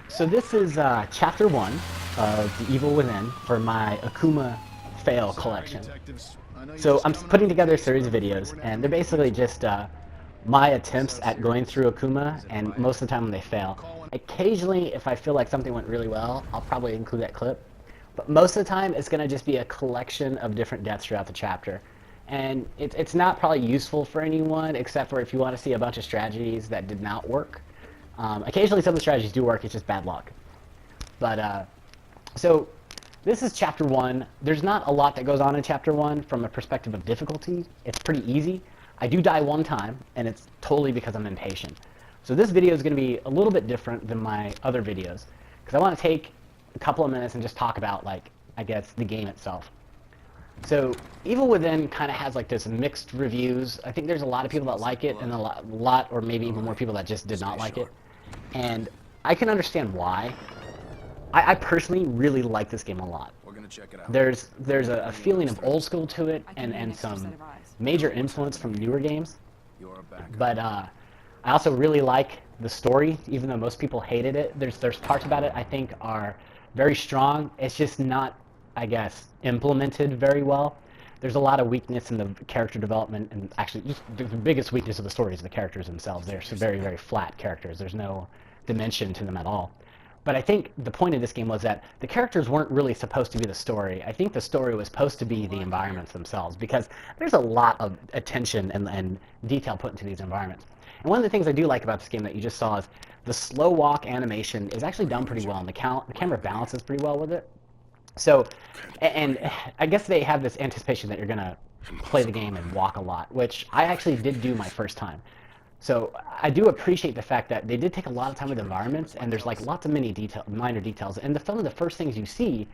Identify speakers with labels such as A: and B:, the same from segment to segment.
A: So this is chapter 1 of The Evil Within for my Akuma fail collection. So I'm putting together a series of videos, and they're basically just my attempts at going through Akuma, and most of the time they fail. Occasionally, if I feel like something went really well, I'll probably include that clip. But most of the time, it's going to just be a collection of different deaths throughout the chapter. And it's not probably useful for anyone, except for if you want to see a bunch of strategies that did not work. Occasionally some of the strategies do work, it's just bad luck. But, so this is chapter 1. There's not a lot that goes on in chapter 1 from a perspective of difficulty. It's pretty easy. I do die one time, and it's totally because I'm impatient. So this video is going to be a little bit different than my other videos, because I want to take a couple of minutes and just talk about, like, I guess, the game itself. So Evil Within kind of has like this mixed reviews. I think there's a lot of people that like it, and a lot or maybe even more people that just did not like it. And I can understand why. I personally really like this game a lot. There's a feeling of old school to it, and some major influence from newer games. But I also really like the story, even though most people hated it. There's parts about it I think are very strong. It's just not, I guess, implemented very well. There's a lot of weakness in the character development, and actually just the biggest weakness of the story is the characters themselves. They're very, very flat characters. There's no dimension to them at all. But I think the point of this game was that the characters weren't really supposed to be the story. I think the story was supposed to be the environments themselves, because there's a lot of attention and detail put into these environments. And one of the things I do like about this game that you just saw is the slow walk animation is actually done pretty well, and the camera balances pretty well with it. So, and I guess they have this anticipation that you're going to play the game and walk a lot, which I actually did do my first time. So I do appreciate the fact that they did take a lot of time with environments, and there's like lots of minor details. And some of the first things you see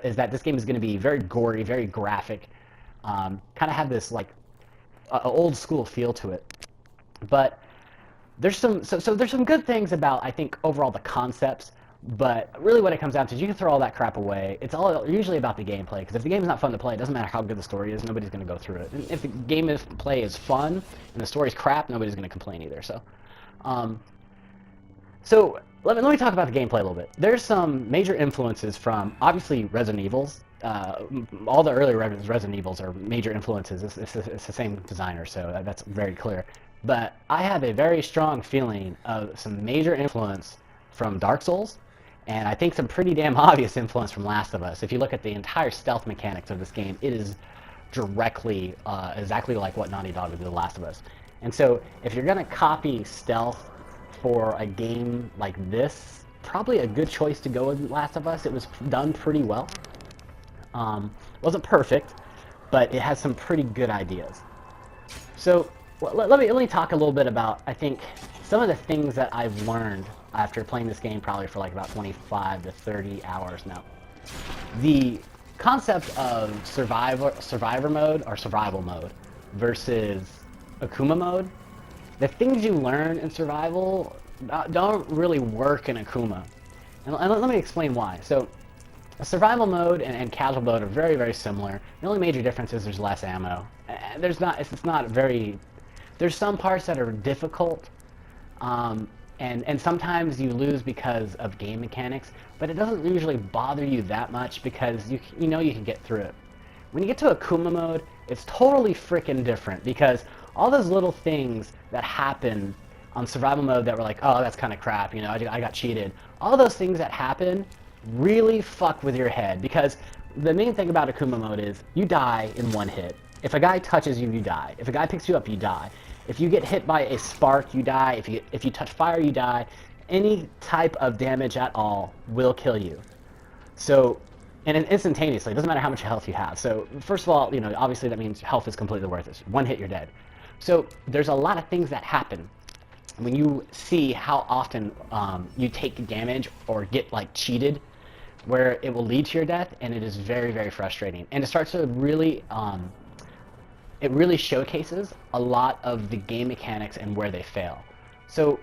A: is that this game is going to be very gory, very graphic, kind of have this like old school feel to it. But there's there's some good things about, I think, overall the concepts. But really what it comes down to is you can throw all that crap away. It's all usually about the gameplay, because if the game is not fun to play, it doesn't matter how good the story is, nobody's going to go through it. And if the play is fun and the story's crap, nobody's going to complain either. So let me talk about the gameplay a little bit. There's some major influences from, obviously, Resident Evils. All the early Resident Evils are major influences. It's the same designer, so that's very clear. But I have a very strong feeling of some major influence from Dark Souls, and I think some pretty damn obvious influence from Last of Us. If you look at the entire stealth mechanics of this game, it is directly, exactly like what Naughty Dog did with The Last of Us. And so, if you're going to copy stealth for a game like this, probably a good choice to go with Last of Us. It was done pretty well. Wasn't perfect, but it has some pretty good ideas. So, let me talk a little bit about, I think, some of the things that I've learned after playing this game probably for like about 25 to 30 hours now. The concept of survivor mode or survival mode versus Akuma mode, the things you learn in survival don't really work in Akuma. And let me explain why. So, survival mode and casual mode are very, very similar. The only major difference is there's less ammo. There's some parts that are difficult, and sometimes you lose because of game mechanics, but it doesn't usually bother you that much because you know you can get through it. When you get to Akuma mode, it's totally freaking different, because all those little things that happen on survival mode that were like, oh, that's kind of crap, you know, I got cheated. All those things that happen really fuck with your head, because the main thing about Akuma mode is you die in one hit. If a guy touches you, you die. If a guy picks you up, you die. If you get hit by a spark, you die. If you touch fire, you die. Any type of damage at all will kill you. So, and instantaneously, it doesn't matter how much health you have. So, first of all, you know, obviously that means health is completely worthless. One hit, you're dead. So, there's a lot of things that happen when you see how often you take damage or get like cheated, where it will lead to your death, and it is very, very frustrating. And it starts to really it really showcases a lot of the game mechanics and where they fail. So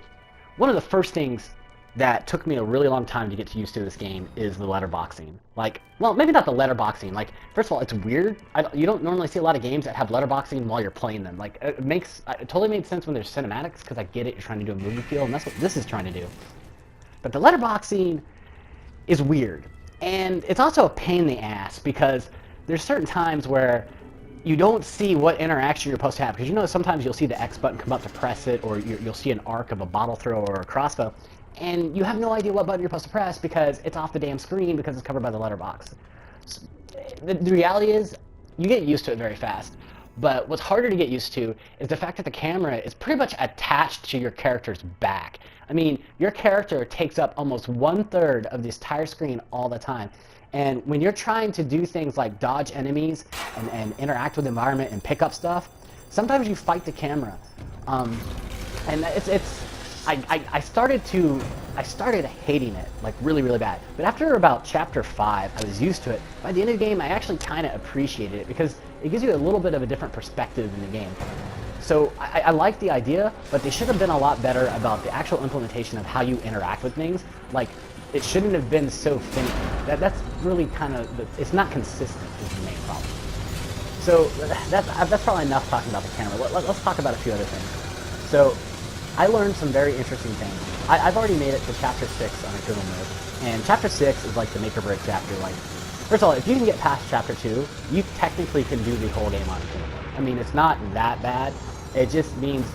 A: one of the first things that took me a really long time to get used to this game is the letterboxing. Like, well, maybe not the letterboxing. Like, first of all, it's weird. You don't normally see a lot of games that have letterboxing while you're playing them. Like, it totally made sense when there's cinematics, because I get it, you're trying to do a movie feel, and that's what this is trying to do. But the letterboxing is weird. And it's also a pain in the ass, because there's certain times where you don't see what interaction you're supposed to have. Because you know sometimes you'll see the X button come up to press it, or you'll see an arc of a bottle throw or a crossbow, and you have no idea what button you're supposed to press because it's off the damn screen because it's covered by the letterbox. So, the reality is, you get used to it very fast. But what's harder to get used to is the fact that the camera is pretty much attached to your character's back. I mean, your character takes up almost 1/3 of this entire screen all the time. And when you're trying to do things like dodge enemies and interact with the environment and pick up stuff, sometimes you fight the camera. And I started hating it, like really, really bad. But after about chapter 5, I was used to it. By the end of the game, I actually kind of appreciated it because it gives you a little bit of a different perspective in the game. So I like the idea, but they should have been a lot better about the actual implementation of how you interact with things. Like, it shouldn't have been so finicky. That's really kind of, it's not consistent is the main problem. So that's probably enough talking about the camera. Let's talk about a few other things. So I learned some very interesting things. I've already made it to chapter 6 on Akumu mode, and chapter 6 is like the make or break chapter. Like, first of all, if you can get past chapter 2, you technically can do the whole game on Akumu mode. I mean, it's not that bad. It just means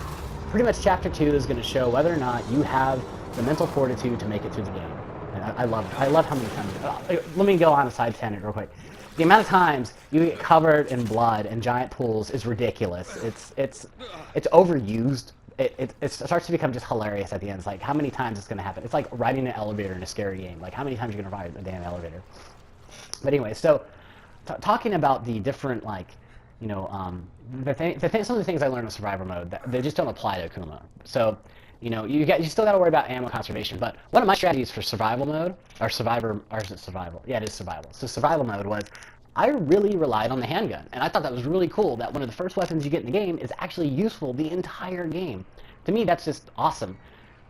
A: pretty much chapter 2 is going to show whether or not you have the mental fortitude to make it through the game. And I love how many times. Let me go on a side tangent real quick. The amount of times you get covered in blood and giant pools is ridiculous. It's overused. It starts to become just hilarious at the end. It's like, how many times it's going to happen? It's like riding an elevator in a scary game. Like, how many times are you going to ride a damn elevator? But anyway, so talking about the different, like, you know, some of the things I learned in survivor mode, they just don't apply to Akumu. So, you know, you still got to worry about ammo conservation. But one of my strategies for survival mode, or is it survival? Yeah, it is survival. So survival mode was, I really relied on the handgun, and I thought that was really cool that one of the first weapons you get in the game is actually useful the entire game. To me, that's just awesome.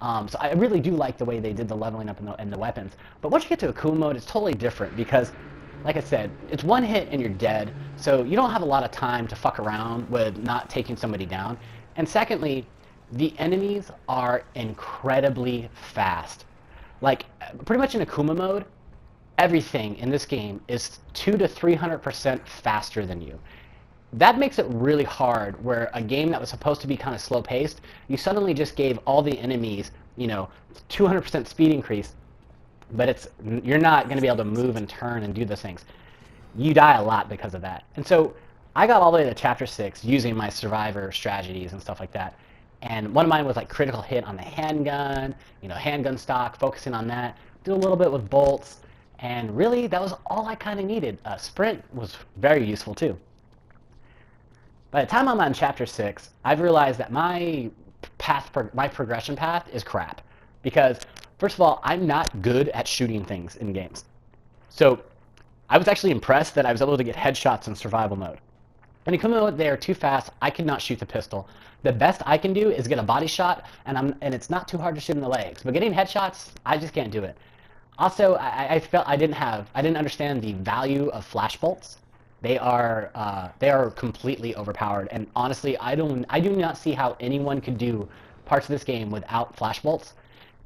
A: So I really do like the way they did the leveling up in the weapons. But once you get to Akumu mode, it's totally different because, like I said, it's one hit and you're dead, so you don't have a lot of time to fuck around with not taking somebody down. And secondly, the enemies are incredibly fast. Like, pretty much in Akumu mode, everything in this game is 200 to 300% faster than you. That makes it really hard, where a game that was supposed to be kind of slow-paced, you suddenly just gave all the enemies, you know, 200% speed increase, but you're not going to be able to move and turn and do those things. You die a lot because of that. And so I got all the way to chapter 6 using my survivor strategies and stuff like that. And one of mine was like critical hit on the handgun, you know, handgun stock, focusing on that, do a little bit with bolts. And really, that was all I kind of needed. Sprint was very useful too. By the time I'm on chapter 6, I've realized that my progression path is crap. Because, first of all, I'm not good at shooting things in games. So, I was actually impressed that I was able to get headshots in survival mode. In Akumu mode, they are too fast. I cannot shoot the pistol. The best I can do is get a body shot, and it's not too hard to shoot in the legs. But getting headshots, I just can't do it. Also, I felt I didn't understand the value of flash bolts. They are completely overpowered, and honestly, I do not see how anyone could do parts of this game without flash bolts.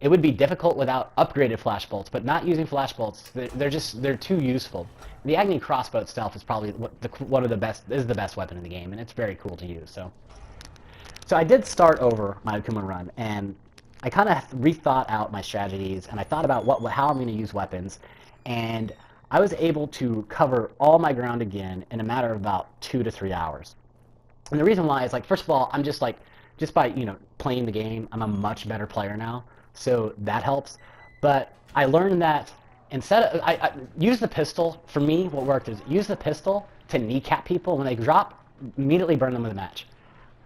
A: It would be difficult without upgraded flash bolts, but not using flash bolts, they're too useful. The Agni crossbow itself is probably the best weapon in the game, and it's very cool to use. So I did start over my Akumu run, and I kind of rethought out my strategies, and I thought about how I'm going to use weapons, and I was able to cover all my ground again in a matter of about 2 to 3 hours. And the reason why is, like, first of all, I'm just by, you know, playing the game, I'm a much better player now, so that helps. But I learned that instead of, I use the pistol. For me, what worked is use the pistol to kneecap people. When they drop, immediately burn them with a match.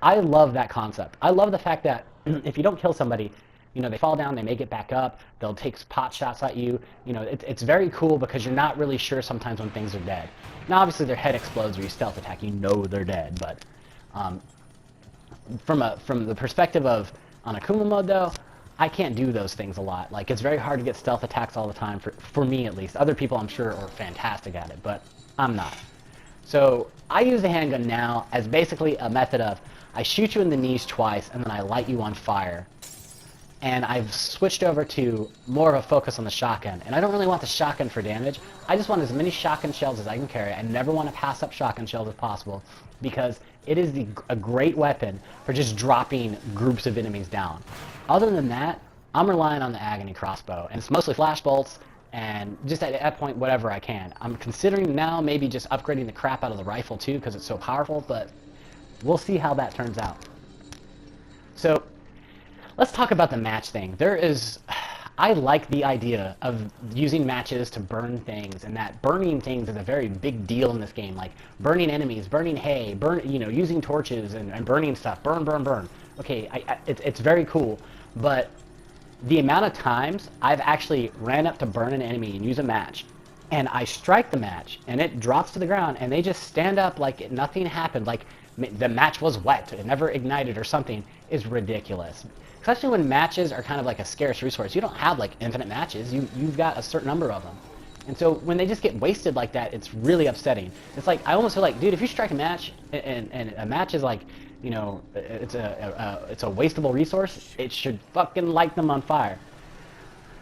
A: I love that concept. I love the fact that if you don't kill somebody, you know, they fall down, they may get back up, they'll take pot shots at you. You know, it's very cool because you're not really sure sometimes when things are dead. Now, obviously, their head explodes or you stealth attack, you know they're dead. But from the perspective of on Akumu mode, though, I can't do those things a lot. Like, it's very hard to get stealth attacks all the time, for me at least. Other people, I'm sure, are fantastic at it, but I'm not. So I use the handgun now as basically a method of, I shoot you in the knees twice, and then I light you on fire. And I've switched over to more of a focus on the shotgun. And I don't really want the shotgun for damage. I just want as many shotgun shells as I can carry. I never want to pass up shotgun shells if possible, because it is a great weapon for just dropping groups of enemies down. Other than that, I'm relying on the Agony crossbow. And it's mostly flash bolts, and just at that point, whatever I can. I'm considering now maybe just upgrading the crap out of the rifle too, because it's so powerful, but we'll see how that turns out. So, let's talk about the match thing. I like the idea of using matches to burn things, and that burning things is a very big deal in this game. Like burning enemies, burning hay, using torches and burning stuff. Burn, burn, burn. Okay, it's very cool, but the amount of times I've actually ran up to burn an enemy and use a match, and I strike the match, and it drops to the ground, and they just stand up like nothing happened, like the match was wet, it never ignited or something, is ridiculous. Especially when matches are kind of like a scarce resource. You don't have like infinite matches, you've got a certain number of them. And so when they just get wasted like that, it's really upsetting. It's like, I almost feel like, dude, if you strike a match, and a match is like, it's a wastable resource, it should fucking light them on fire.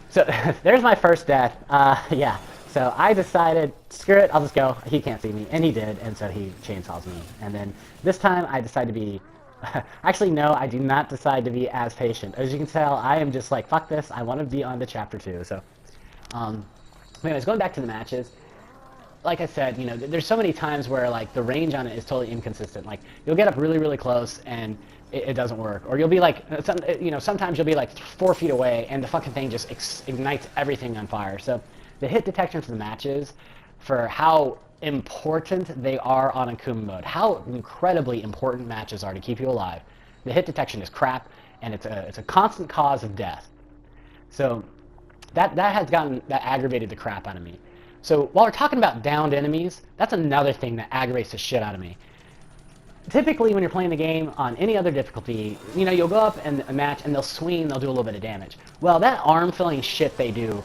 A: So there's my first death. Yeah. So I decided, screw it, I'll just go. He can't see me, and he did, and so he chainsaws me. And then this time I decided to be, actually no, I do not decide to be as patient. As you can tell, I am just like, fuck this, I want to be on to chapter 2. So, anyways, going back to the matches, like I said, there's so many times where like the range on it is totally inconsistent. Like you'll get up really, really close and it doesn't work, or you'll be like, sometimes you'll be like 4 feet away and the fucking thing just ignites everything on fire. So the hit detection for the matches, for how important they are on Akumu mode, how incredibly important matches are to keep you alive, the hit detection is crap, and it's a constant cause of death. So that aggravated the crap out of me. So while we're talking about downed enemies, that's another thing that aggravates the shit out of me. Typically when you're playing the game on any other difficulty, you'll go up in a match and they'll swing, they'll do a little bit of damage. Well, that arm filling shit they do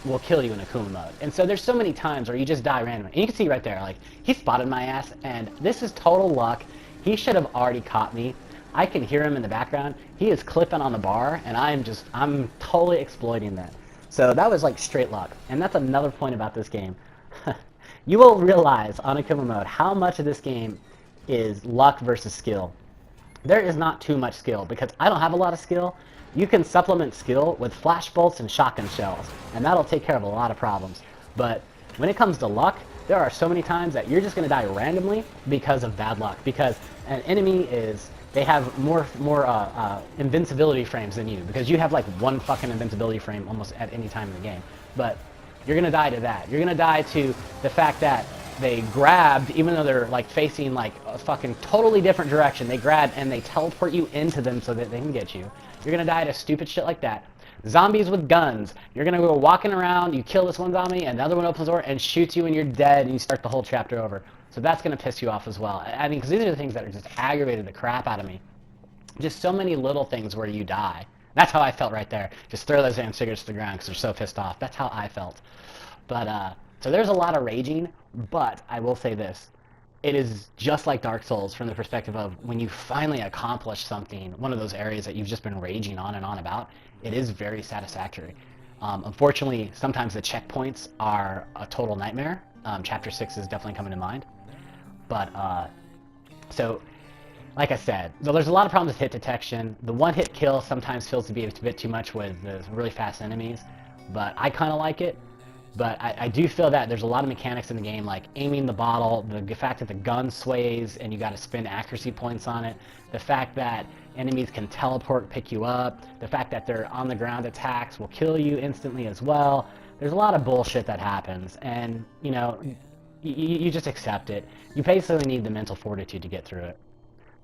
A: will kill you in Akumu mode. And so there's so many times where you just die randomly. And you can see right there, like, he spotted my ass, and this is total luck. He should have already caught me. I can hear him in the background. He is clipping on the bar, and I'm totally exploiting that. So that was like straight luck. And that's another point about this game. You will realize on Akumu mode how much of this game is luck versus skill. There is not too much skill, because I don't have a lot of skill. You can supplement skill with flash bolts and shotgun shells, and that'll take care of a lot of problems. But when it comes to luck, there are so many times that you're just going to die randomly because of bad luck. Because an enemy they have more invincibility frames than you, because you have like one fucking invincibility frame almost at any time in the game. But you're going to die to that. You're going to die to the fact that they grabbed, even though they're like facing like a fucking totally different direction, they grab and they teleport you into them so that they can get you. You're gonna die to stupid shit like that. Zombies with guns. You're gonna go walking around, you kill this one zombie, and another one opens the door and shoots you and you're dead, and you start the whole chapter over. So that's gonna piss you off as well. I mean, because these are the things that are just aggravated the crap out of me. Just so many little things where you die. That's how I felt right there. Just throw those damn cigarettes to the ground because they're so pissed off. That's how I felt. But, so there's a lot of raging, but I will say this. It is just like Dark Souls from the perspective of when you finally accomplish something, one of those areas that you've just been raging on and on about, it is very satisfactory. Unfortunately, sometimes the checkpoints are a total nightmare. Chapter 6 is definitely coming to mind. But, so, like I said, there's a lot of problems with hit detection. The one-hit kill sometimes feels to be a bit too much with the really fast enemies, but I kind of like it. But I do feel that there's a lot of mechanics in the game, like aiming the bottle, the fact that the gun sways and you got to spend accuracy points on it, the fact that enemies can teleport, pick you up, the fact that their on the ground attacks will kill you instantly as well. There's a lot of bullshit that happens, and you just accept it. You basically need the mental fortitude to get through it.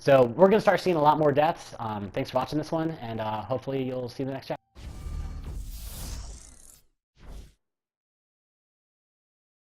A: So we're going to start seeing a lot more deaths. Thanks for watching this one, and hopefully you'll see the next chapter.